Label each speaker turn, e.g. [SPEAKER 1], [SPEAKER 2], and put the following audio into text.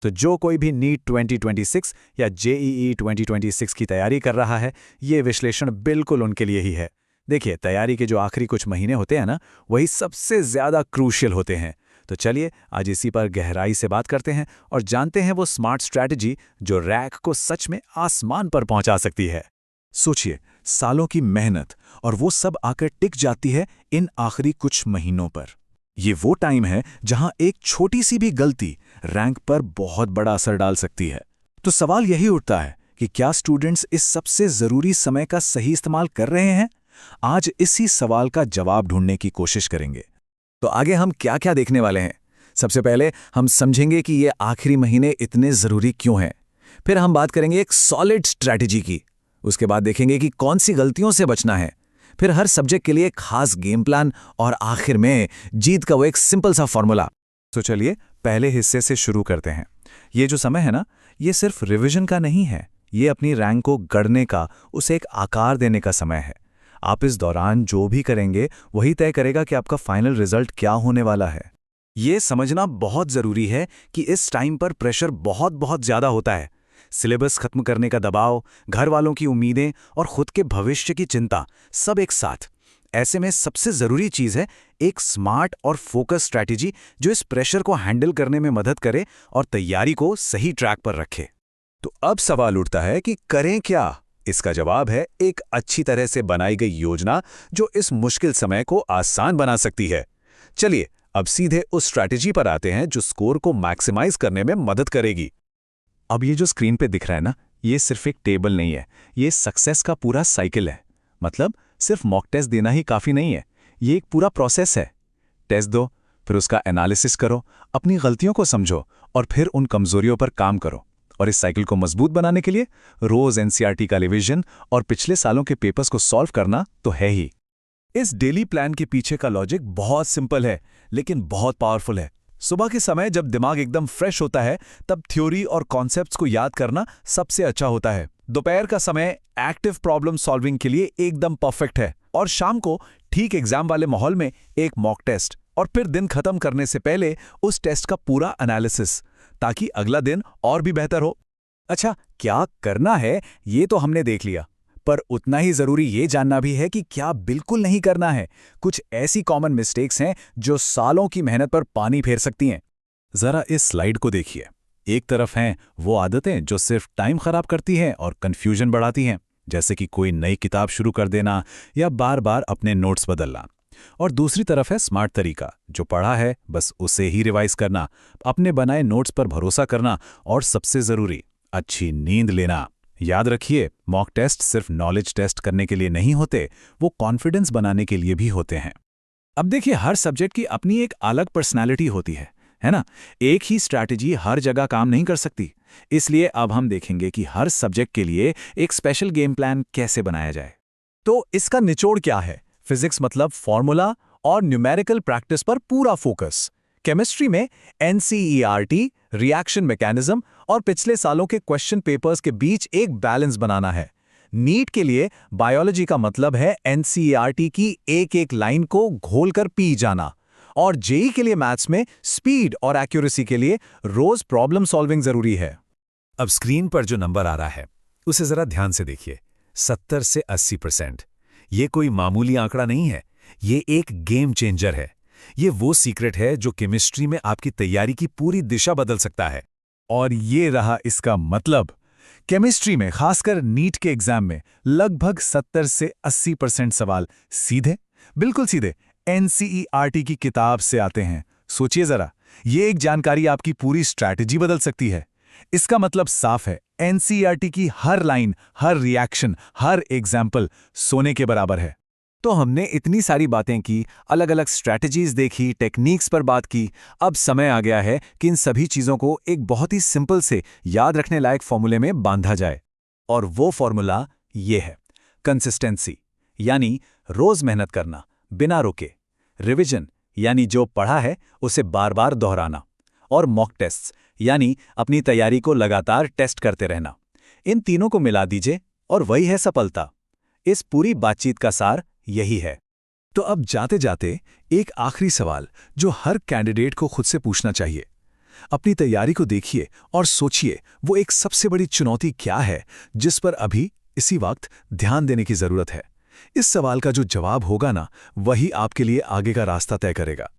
[SPEAKER 1] तो जो कोई भी नीट 2026 या जेईई 2026 की तैयारी कर रहा है, ये विश्लेषण बिल्कुल उनके लिए ही है। देखिए, तैयारी के जो आखिरी कुछ महीने होते हैं ना, वही सबसे ज़्यादा क्रूशियल होते हैं। तो चलिए आज इसी पर गहराई से बात करते हैं और जानते हैं वो स्मार्ट स्ट्रैटेजी जो रैंक को सच में आसमान पर पहुंचा सकती है। सोचिए, सालों की मेहनत और वो सब आकर टिक जाती है इन आखिरी कुछ महीनों पर। ये वो टाइम है जहां एक छोटी सी भी गलती रैंक पर बहुत बड़ा असर डाल सकती है। तो सवाल यही उठता है कि क्या स्टूडेंट्स इस सबसे ज़रूरी समय का सही इस्तेमाल कर रहे हैं? आज इसी सवाल का जवाब ढूंढने की कोशिश करेंगे। तो आगे हम क्या क्या देखने वाले हैं? सबसे पहले हम समझेंगे कि ये आखिरी महीने इतने ज़रूरी क्यों हैं। फिर हम बात करेंगे एक सॉलिड स्ट्रैटेजी की। उसके बाद देखेंगे कि कौन सी गलतियों से बचना है। फिर हर सब्जेक्ट के लिए एक खास गेम प्लान और आखिर में जीत का वो एक सिंपल सा फॉर्मूला। तो चलिए पहले हिस्से से शुरू करते हैं। ये जो समय है ना, ये सिर्फ रिवीजन का नहीं है, ये अपनी रैंक को गढ़ने का, उसे एक आकार देने का समय है। आप इस दौरान जो भी करेंगे वही तय करेगा कि आपका फाइनल रिजल्ट क्या होने वाला है। ये समझना बहुत ज़रूरी है कि इस टाइम पर प्रेशर बहुत बहुत ज़्यादा होता है। सिलेबस खत्म करने का दबाव, घर वालों की उम्मीदें और खुद के भविष्य की चिंता, सब एक साथ। ऐसे में सबसे ज़रूरी चीज़ है एक स्मार्ट और फोकस स्ट्रैटेजी जो इस प्रेशर को हैंडल करने में मदद करे और तैयारी को सही ट्रैक पर रखे। तो अब सवाल उठता है कि करें क्या? इसका जवाब है एक अच्छी तरह से बनाई गई योजना जो इस मुश्किल समय को आसान बना सकती है। चलिए अब सीधे उस स्ट्रैटेजी पर आते हैं जो स्कोर को मैक्सिमाइज करने में मदद करेगी। अब ये जो स्क्रीन पे दिख रहा है ना, ये सिर्फ एक टेबल नहीं है, ये सक्सेस का पूरा साइकिल है। मतलब सिर्फ मॉक टेस्ट देना ही काफ़ी नहीं है, ये एक पूरा प्रोसेस है। टेस्ट दो, फिर उसका एनालिसिस करो, अपनी गलतियों को समझो और फिर उन कमजोरियों पर काम करो। और इस साइकिल को मजबूत बनाने के लिए रोज एनसीईआरटी का रिवीजन और पिछले सालों के पेपर्स को सॉल्व करना तो है ही। इस डेली प्लान के पीछे का लॉजिक बहुत सिंपल है, लेकिन बहुत पावरफुल है। सुबह के समय जब दिमाग एकदम फ्रेश होता है, तब थ्योरी और कॉन्सेप्ट्स को याद करना सबसे अच्छा होता है। दोपहर का समय एक्टिव प्रॉब्लम सॉल्विंग के लिए एकदम परफेक्ट है। और शाम को ठीक एग्जाम वाले माहौल में एक मॉक टेस्ट, और फिर दिन खत्म करने से पहले उस टेस्ट का पूरा एनालिसिस, ताकि अगला दिन और भी बेहतर हो। अच्छा, क्या करना है ये तो हमने देख लिया, पर उतना ही जरूरी ये जानना भी है कि क्या बिल्कुल नहीं करना है। कुछ ऐसी कॉमन मिस्टेक्स हैं जो सालों की मेहनत पर पानी फेर सकती हैं। जरा इस स्लाइड को देखिए। एक तरफ हैं वो आदतें जो सिर्फ टाइम खराब करती हैं और कंफ्यूजन बढ़ाती हैं, जैसे कि कोई नई किताब शुरू कर देना या बार बार अपने नोट्स बदलना। और दूसरी तरफ है स्मार्ट तरीका, जो पढ़ा है बस उसे ही रिवाइज करना, अपने बनाए नोट्स पर भरोसा करना और सबसे जरूरी अच्छी नींद लेना। याद रखिए, मॉक टेस्ट सिर्फ नॉलेज टेस्ट करने के लिए नहीं होते, वो कॉन्फिडेंस बनाने के लिए भी होते हैं। अब देखिए, हर सब्जेक्ट की अपनी एक अलग पर्सनैलिटी होती है ना? एक ही स्ट्रैटेजी हर जगह काम नहीं कर सकती। इसलिए अब हम देखेंगे कि हर सब्जेक्ट के लिए एक स्पेशल गेम प्लान कैसे बनाया जाए। तो इसका निचोड़ क्या है? फिजिक्स मतलब फॉर्मूला और न्यूमेरिकल प्रैक्टिस पर पूरा फोकस। केमिस्ट्री में एनसीईआरटी, रिएक्शन मैकेनिज्म और पिछले सालों के क्वेश्चन पेपर्स के बीच एक बैलेंस बनाना है। नीट के लिए बायोलॉजी का मतलब है एनसीईआरटी की एक एक लाइन को घोलकर पी जाना। और जेई के लिए मैथ्स में स्पीड और एक्यूरेसी के लिए रोज प्रॉब्लम सॉल्विंग जरूरी है। अब स्क्रीन पर जो नंबर आ रहा है उसे जरा ध्यान से देखिए। 70 से 80%। ये कोई मामूली आंकड़ा नहीं है, ये एक गेम चेंजर है। ये वो सीक्रेट है जो केमिस्ट्री में आपकी तैयारी की पूरी दिशा बदल सकता है। और ये रहा इसका मतलब। केमिस्ट्री में, खासकर नीट के एग्जाम में, लगभग 70 से 80% सवाल सीधे, बिल्कुल सीधे एनसीईआरटी की किताब से आते हैं। सोचिए जरा, ये एक जानकारी आपकी पूरी स्ट्रैटेजी बदल सकती है। इसका मतलब साफ है, एनसीईआरटी की हर लाइन, हर रिएक्शन, हर एग्जाम्पल सोने के बराबर है। तो हमने इतनी सारी बातें की, अलग अलग स्ट्रैटेजीज देखी, टेक्निक्स पर बात की। अब समय आ गया है कि इन सभी चीज़ों को एक बहुत ही सिंपल से याद रखने लायक फॉर्मूले में बांधा जाए। और वो फॉर्मूला ये है: कंसिस्टेंसी, यानी रोज मेहनत करना बिना रुके। रिवीजन, यानी जो पढ़ा है उसे बार बार दोहराना। और मॉक टेस्ट्स, यानी अपनी तैयारी को लगातार टेस्ट करते रहना। इन तीनों को मिला दीजिए और वही है सफलता। इस पूरी बातचीत का सार यही है। तो अब जाते जाते एक आखिरी सवाल जो हर कैंडिडेट को खुद से पूछना चाहिए। अपनी तैयारी को देखिए और सोचिए वो एक सबसे बड़ी चुनौती क्या है जिस पर अभी इसी वक्त ध्यान देने की जरूरत है। इस सवाल का जो जवाब होगा ना, वही आपके लिए आगे का रास्ता तय करेगा।